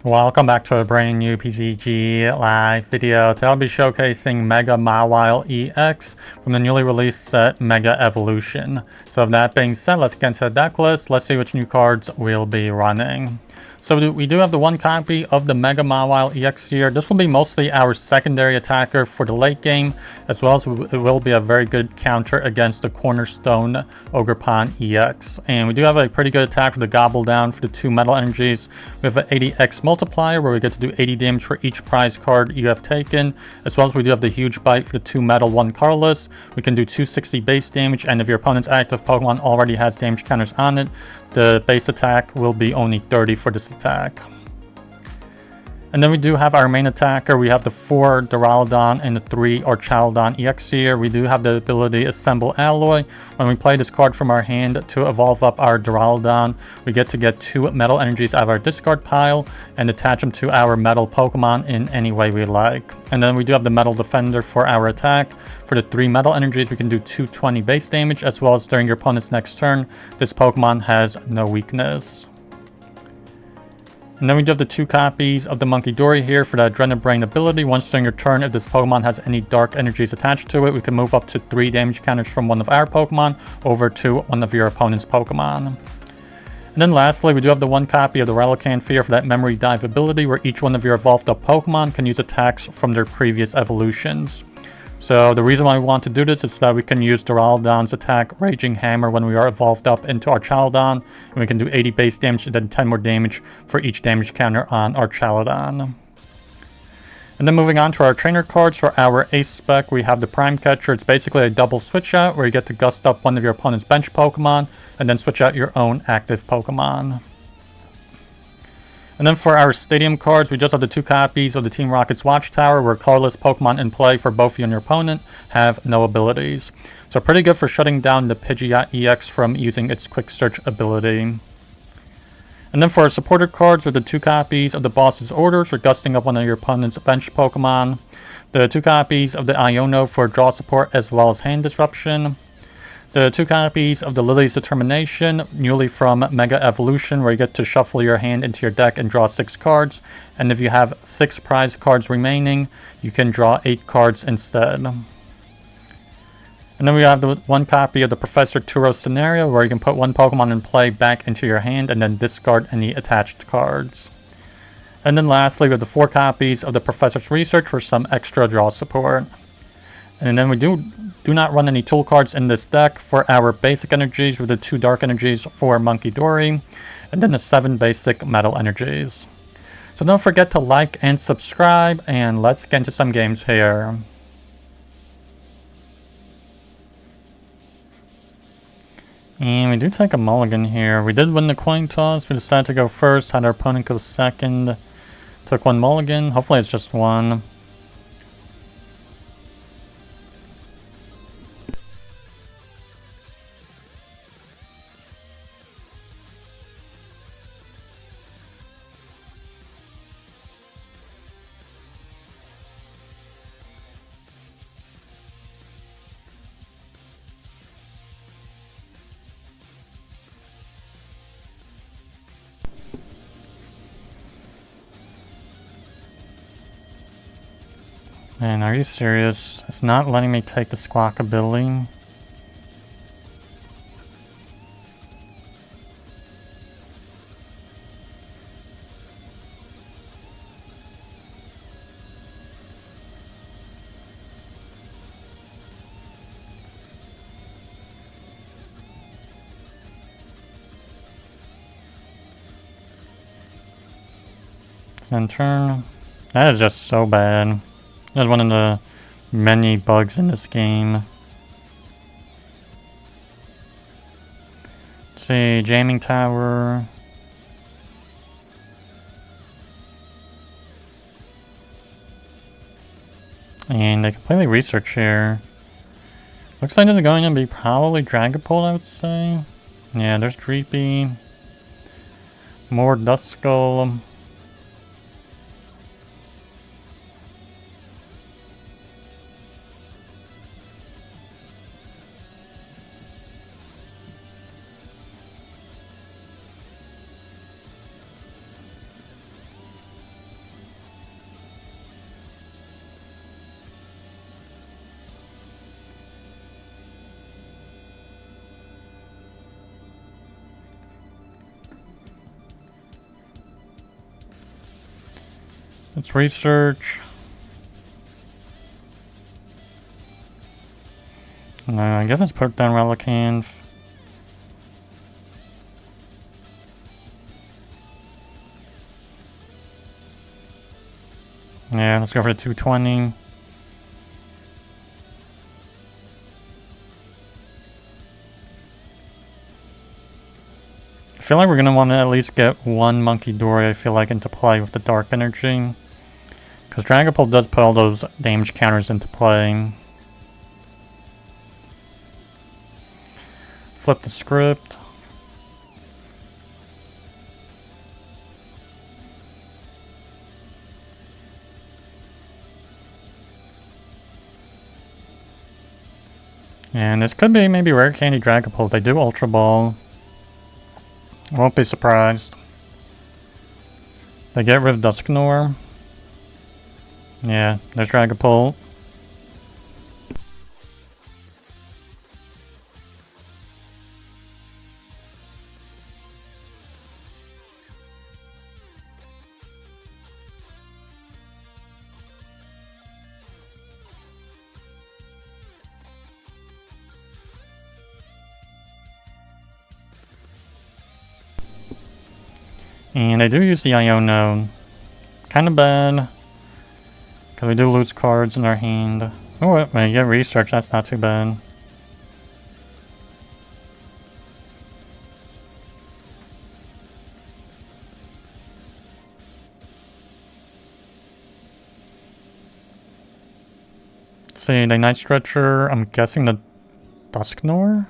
Welcome back to a brand new PTCG live video. Today I'll be showcasing Mega Mawile EX from the newly released set Mega Evolution. So with that being said, let's get into the deck list. Let's see which new cards we'll be running. So we do have the one copy of the Mega Mawile EX here. This will be mostly our secondary attacker for the late game, as well as it will be a very good counter against the Cornerstone Ogerpon EX. And we do have a pretty good attack for the Gobble Down for the 2 metal energies. We have an 80x multiplier where we get to do 80 damage for each prize card you have taken, as well as we do have the huge bite for the 2 metal 1 cardless. We can do 260 base damage, and if your opponent's active Pokemon already has damage counters on it, the base attack will be only 30 for this attack. And then we do have our main attacker. We have the 4 Duraludon and the 3 Archaludon EX here. We do have the ability Assemble Alloy. When we play this card from our hand to evolve up our Duraludon, we get to get 2 metal energies out of our discard pile and attach them to our metal Pokemon in any way we like. And then we do have the Metal Defender for our attack. For the 3 metal energies, we can do 220 base damage, as well as during your opponent's next turn, this Pokemon has no weakness. And then we do have the 2 copies of the Munkidori here for the Adrenaline Brain ability. Once during your turn, if this Pokemon has any dark energies attached to it, we can move up to 3 damage counters from one of our Pokemon over to one of your opponent's Pokemon. And then lastly, we do have the 1 copy of the Relicanth here for that Memory Dive ability, where each one of your evolved up Pokemon can use attacks from their previous evolutions. So the reason why we want to do this is that we can use Duraludon's attack Raging Hammer when we are evolved up into Archaludon, and we can do 80 base damage and then 10 more damage for each damage counter on Archaludon. And then moving on to our trainer cards, for our ace spec, we have the Prime Catcher. It's basically a double switch out where you get to gust up one of your opponent's bench Pokemon and then switch out your own active Pokemon. And then for our stadium cards, we just have the 2 copies of the Team Rocket's Watchtower, where colorless Pokemon in play for both you and your opponent have no abilities. So pretty good for shutting down the Pidgeot EX from using its quick search ability. And then for our supporter cards, with the 2 copies of the Boss's Orders for gusting up one of your opponent's bench Pokemon, the 2 copies of the Iono for draw support as well as hand disruption, the 2 copies of the Lillie's Determination, newly from Mega Evolution, where you get to shuffle your hand into your deck and draw 6 cards. And if you have 6 prize cards remaining, you can draw 8 cards instead. And then we have the 1 copy of the Professor Turo scenario, where you can put 1 Pokemon in play back into your hand and then discard any attached cards. And then lastly, we have the 4 copies of the Professor's Research for some extra draw support. And then we do not run any tool cards in this deck. For our basic energies, with the 2 dark energies for Munkidori, and then the 7 basic metal energies. So don't forget to like and subscribe, and let's get into some games here. And we do take a mulligan here. We did win the coin toss. We decided to go first, had our opponent go second. Took 1 mulligan. Hopefully it's just 1. Man, are you serious? It's not letting me take the Squawkabilly. It's in turn. That is just so bad. That's one of the many bugs in this game. Let's see, Jamming Tower. And they completely research here. Looks like there's going to be probably Dragapult, I would say. Yeah, there's Dreepy. More Duskull. Let's research. I guess let's put down Relicanth. Yeah, let's go for the 220. I feel like we're going to want to at least get one Munkidori, I feel like, into play with the Dark Energy. Because Dragapult does put all those damage counters into play. Flip the script. And this could be maybe Rare Candy Dragapult. They do Ultra Ball. Won't be surprised. They get rid of Dusknoir. Yeah, there's Dragapult. And I do use the Iono. Kind of bad. Because we do lose cards in our hand. Oh, wait, get research. That's not too bad. Let's see, the Night Stretcher. I'm guessing the Dusknoir?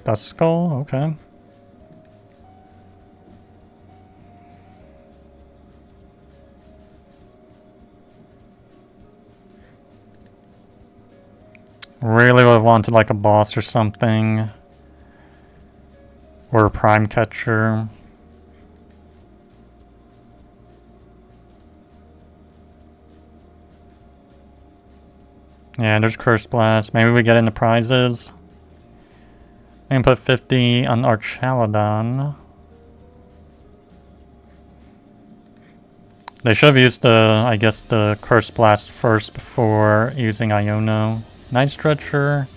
Duskull? Okay. Really would have wanted like a boss or something. Or a Prime Catcher. Yeah, there's Curse Blast. Maybe we get into prizes. I can put 50 on Archaludon. They should have used the, I guess, the Curse Blast first before using Iono. Night Stretcher.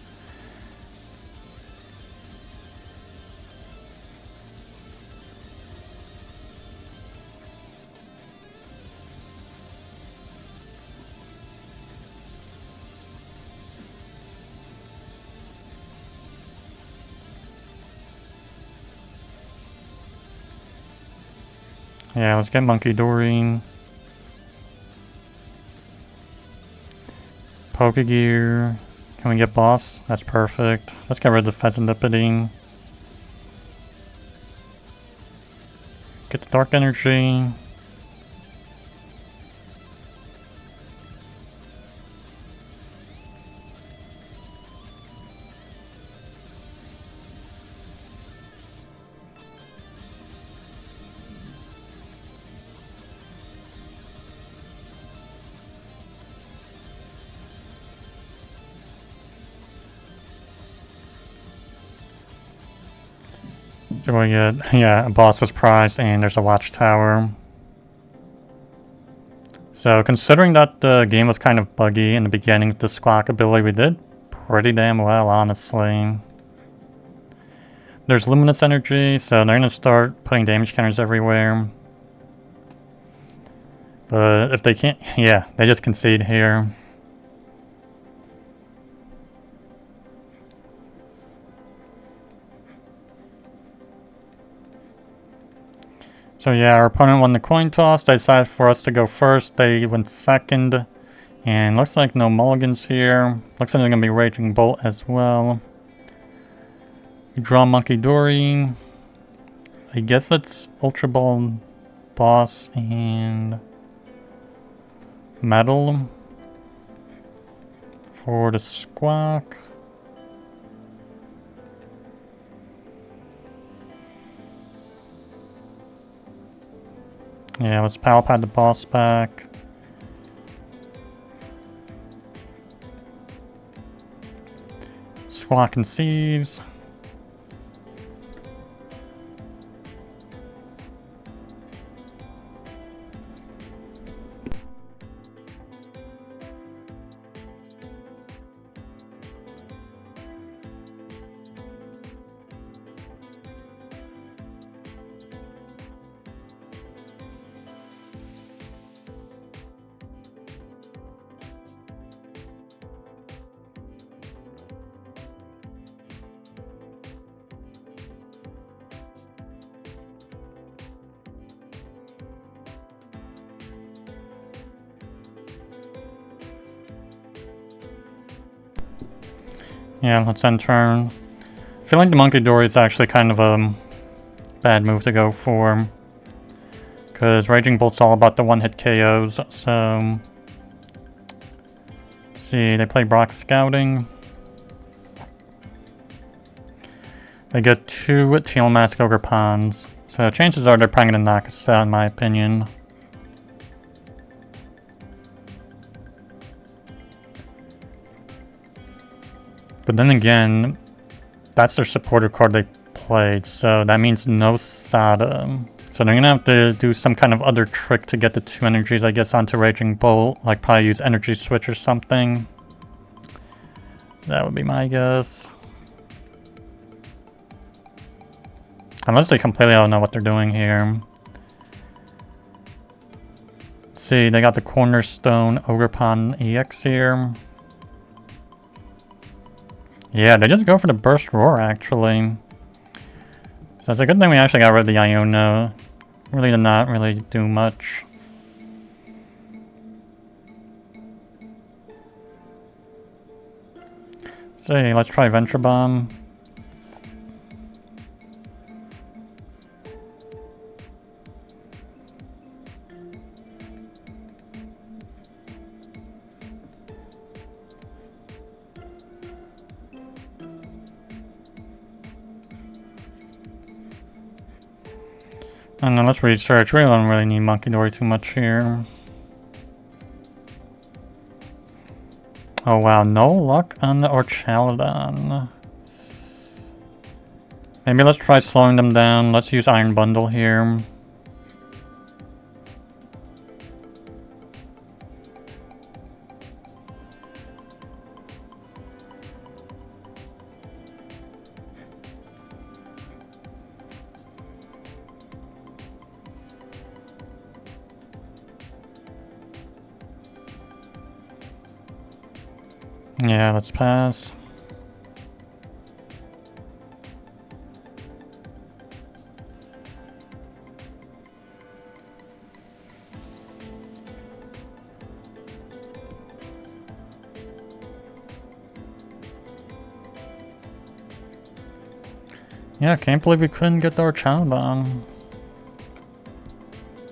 Yeah, let's get Munkidori. Pokegear. Can we get boss? That's perfect. Let's get rid of the Fezandipiti. Get the Dark Energy. So we get, yeah, a boss was prized and there's a Watchtower. So considering that the game was kind of buggy in the beginning with the Squawkabilly, we did pretty damn well, honestly. There's Luminous Energy, so they're going to start putting damage counters everywhere. But if they can't, yeah, they just concede here. So yeah, our opponent won the coin toss. They decided for us to go first. They went second. And looks like no mulligans here. Looks like they're going to be Raging Bolt as well. We draw Munkidori. I guess that's Ultra Ball, Boss, and Metal for the Squawk. Yeah, let's Pal Pad the boss back. Squawk and Seize. Yeah, let's end turn. I feel like the Munkidori is actually kind of a bad move to go for. Because Raging Bolt's all about the one-hit KOs, so... Let's see, they play Brock Scouting. They get 2 Teal Mask Ogre Pawns. So chances are they're probably going to knock us out, in my opinion. But then again, that's their supporter card they played, so that means no Sada. So they're going to have to do some kind of other trick to get the 2 energies, I guess, onto Raging Bolt. Like probably use Energy Switch or something. That would be my guess. Unless they completely don't know what they're doing here. Let's see, they got the Cornerstone Ogrepawn EX here. Yeah, they just go for the Burst Roar, actually. So it's a good thing we actually got rid of the Iono. Really did not really do much. So let's try Venture Bomb. And then let's research. We don't really need Munkidori too much here. Oh wow, no luck on the Archaludon. Maybe let's try slowing them down. Let's use Iron Bundle here. Yeah, let's pass. Yeah, can't believe we couldn't get the Archaludon.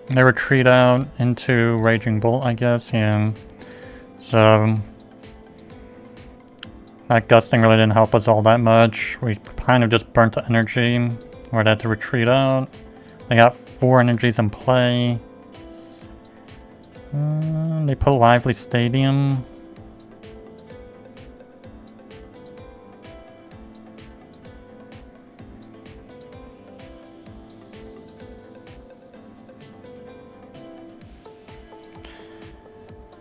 They retreat out into Raging Bolt, I guess, yeah. So... that gusting really didn't help us all that much. We kind of just burnt the energy. We'd have to retreat out. They got 4 energies in play. They put Lively Stadium.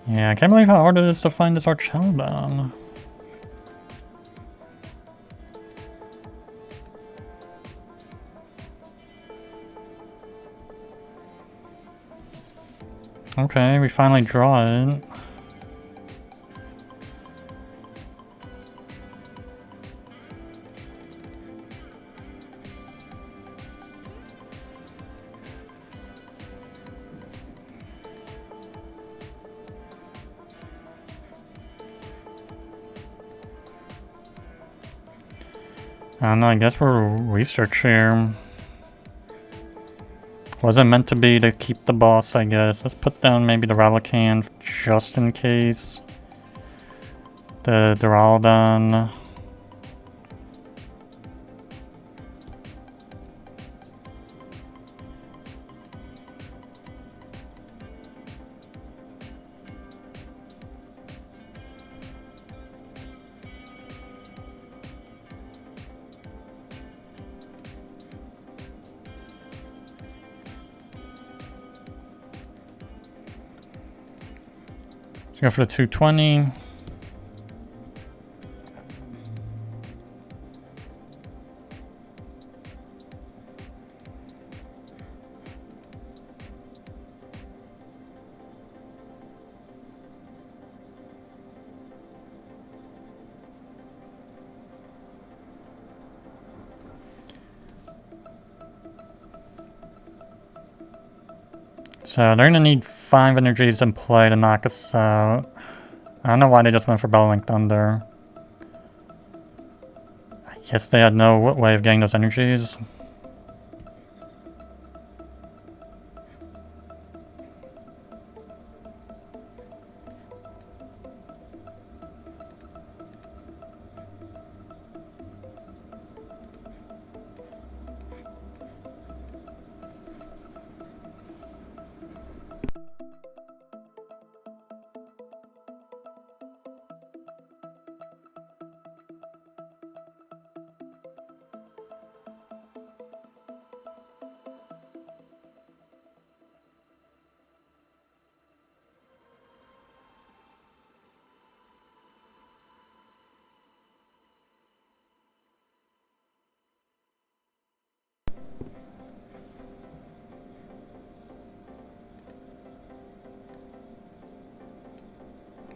Yeah, I can't believe how hard it is to find this Archaludon. Okay, we finally draw it. I don't know, I guess we're research here. Wasn't meant to be to keep the boss, I guess. Let's put down maybe the Relicanth just in case. The Duraludon. Let's go for the 220. So they're gonna need 5 energies in play to knock us out. I don't know why they just went for Bellowing Thunder. Guess they had no way of getting those energies.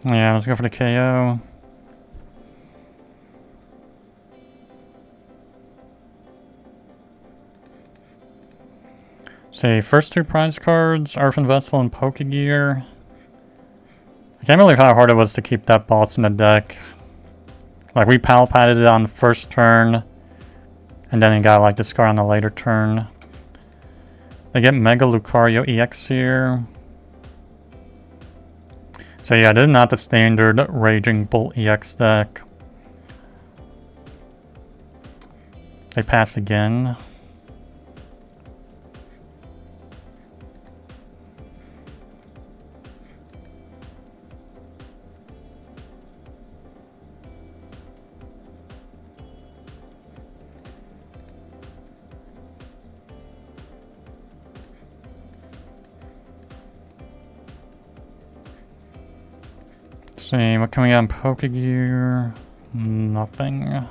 Yeah, let's go for the KO. Say, first two prize cards, Earthen Vessel and Pokegear. I can't believe how hard it was to keep that boss in the deck. Like, we Pal Padded it on the first turn, and then it got, like, the scar on the later turn. They get Mega Lucario EX here. So yeah, this is not the standard Raging Bolt EX deck. They pass again. See, what can we get on Pokegear? Nothing.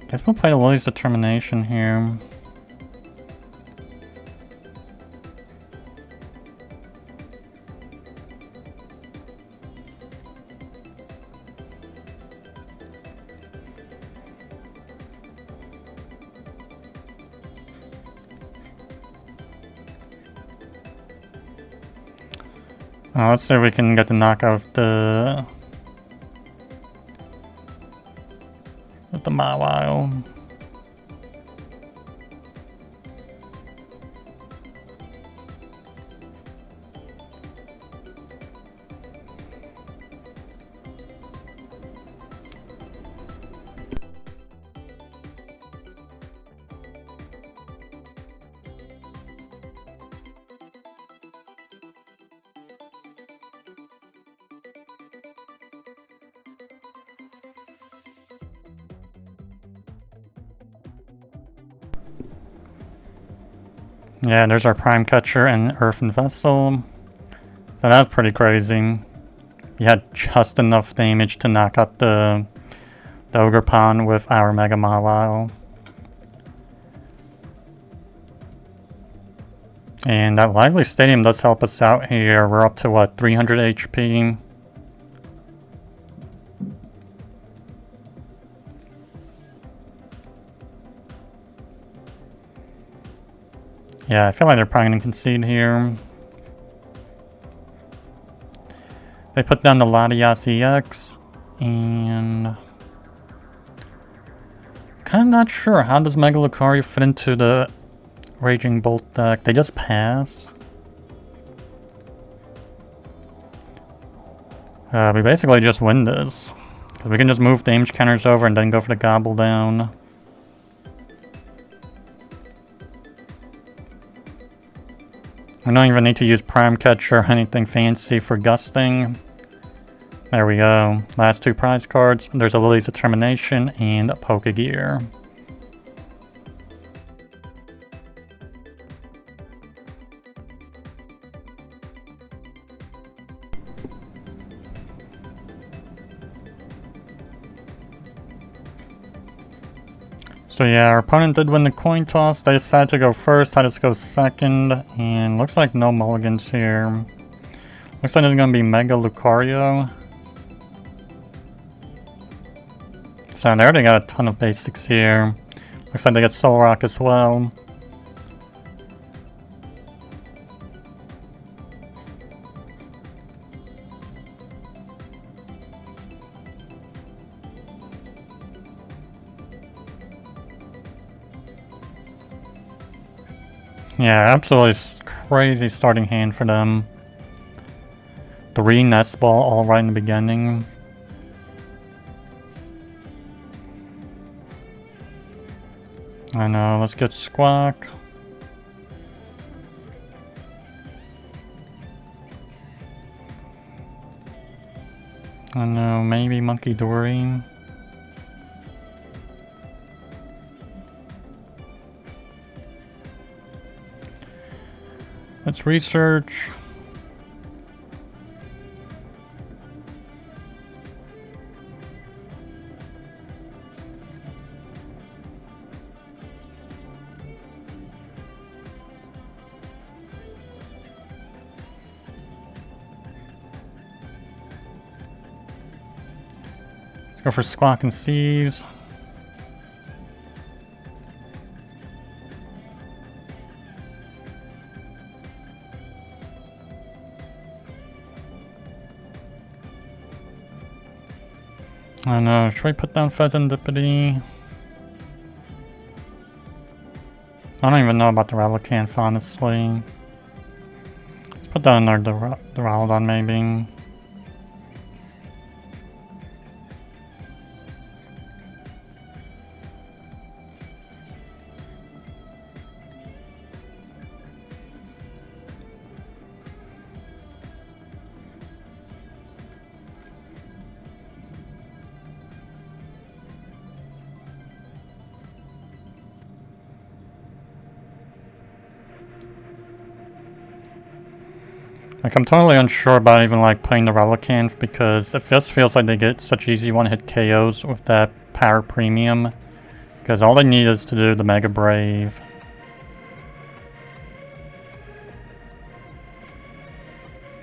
Guess we'll play Lillie's Determination here. Let's see if we can get the knockout of the Mawile. Yeah, there's our Prime Catcher and Earthen Vessel. So that's pretty crazy. You had just enough damage to knock out the Ogre Pond with our Mega Mawile. And that Lively Stadium does help us out here. We're up to what, 300 HP? Yeah, I feel like they're probably going to concede here. They put down the Latias EX, and kind of not sure how does Mega Lucario fit into the Raging Bolt deck. They just pass. We basically just win this. We can just move damage counters over and then go for the Gobble Down. We don't even need to use Prime Catcher or anything fancy for gusting. There we go. Last two prize cards. There's a Lillie's Determination and a Pokegear. So yeah, our opponent did win the coin toss. They decided to go first, had us go second, and looks like no mulligans here. Looks like it's going to be Mega Lucario. So they already got a ton of basics here. Looks like they get Solrock as well. Yeah, absolutely crazy starting hand for them. 3 Nest Ball all right in the beginning. I know, let's get Squawk. I know, maybe Munkidori. Let's research. Let's go for Squawk and Steves. I know, should we put down Fezandipiti? I don't even know about the Relicanth, honestly. Let's put down our Duraludon, maybe. Like, I'm totally unsure about even, like, playing the Relicanth because it just feels like they get such easy one-hit KOs with that power premium. Because all they need is to do the Mega Brave.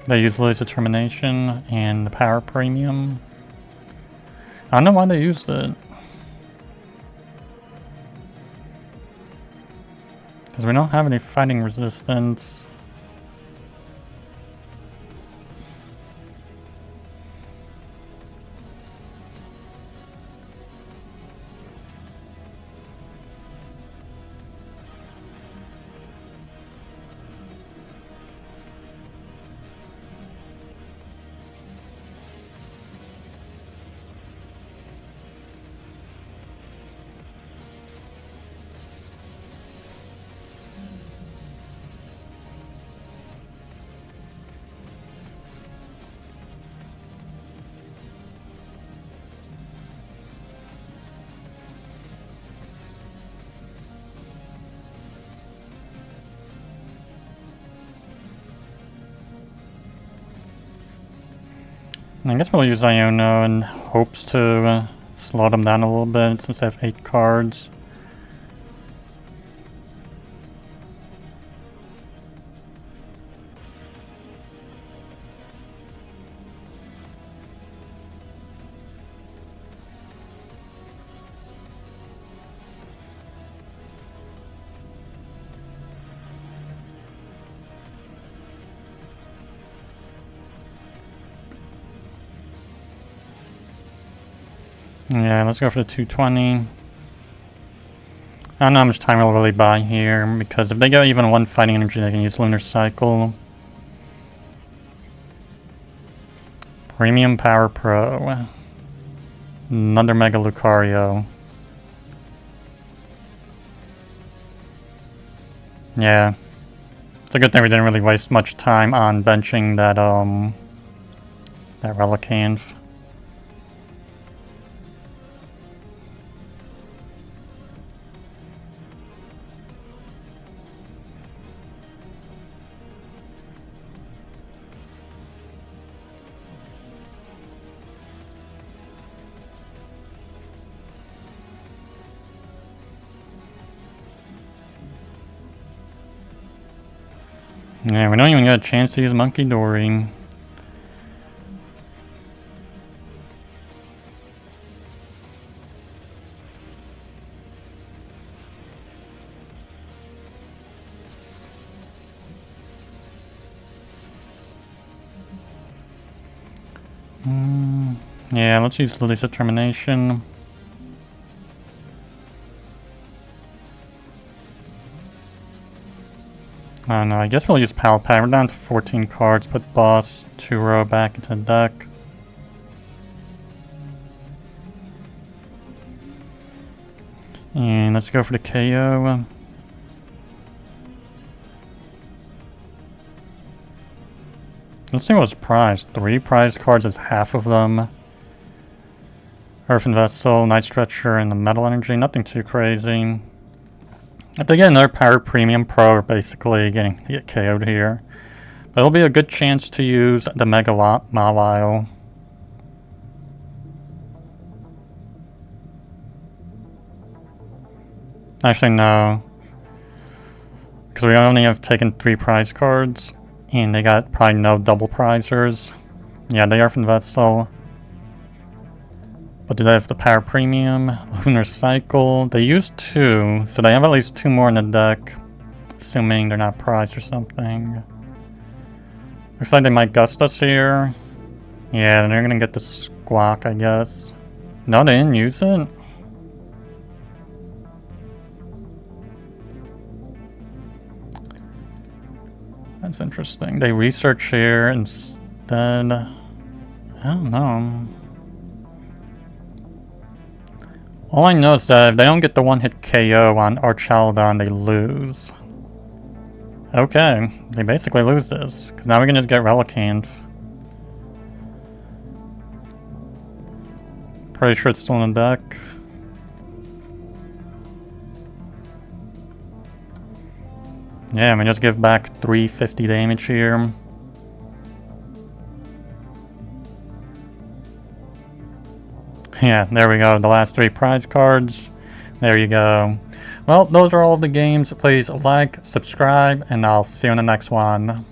They use Lillie's Determination and the power premium. I don't know why they used it. Because we don't have any fighting resistance. I guess we'll use Iono in hopes to slow them down a little bit since they have 8 cards. Yeah, let's go for the 220. I don't know how much time we'll really buy here, because if they get even 1 fighting energy, they can use Lunar Cycle. Premium Power Pro. Another Mega Lucario. Yeah. It's a good thing we didn't really waste much time on benching that Relicanth. Yeah, we don't even get a chance to use Munkidori. Yeah, let's use Lillie's Determination. I don't know, I guess we'll use Pal Pad. We're down to 14 cards. Put Boss, Turo back into the deck. And let's go for the KO. Let's see what's prized. 3 prized cards is half of them. Earthen Vessel, Night Stretcher, and the Metal Energy. Nothing too crazy. If they get another Power Premium Pro, we're basically getting to get KO'd here. But it'll be a good chance to use the Mega Mawile. Actually, no. Because we only have taken 3 prize cards. And they got probably no double prizers. Yeah, they are from Vessel. But do they have the Power Premium? Lunar Cycle. They used 2, so they have at least 2 more in the deck. Assuming they're not prized or something. Looks like they might gust us here. Yeah, they're gonna get the Squawk, I guess. No, they didn't use it? That's interesting. They research here instead. I don't know. All I know is that if they don't get the one-hit KO on Archaludon, they lose. Okay, they basically lose this. Because now we can just get Relicanth. Pretty sure it's still in the deck. Yeah, we just give back 350 damage here. Yeah, there we go. The last 3 prize cards. There you go. Well, those are all of the games. Please like, subscribe, and I'll see you in the next one.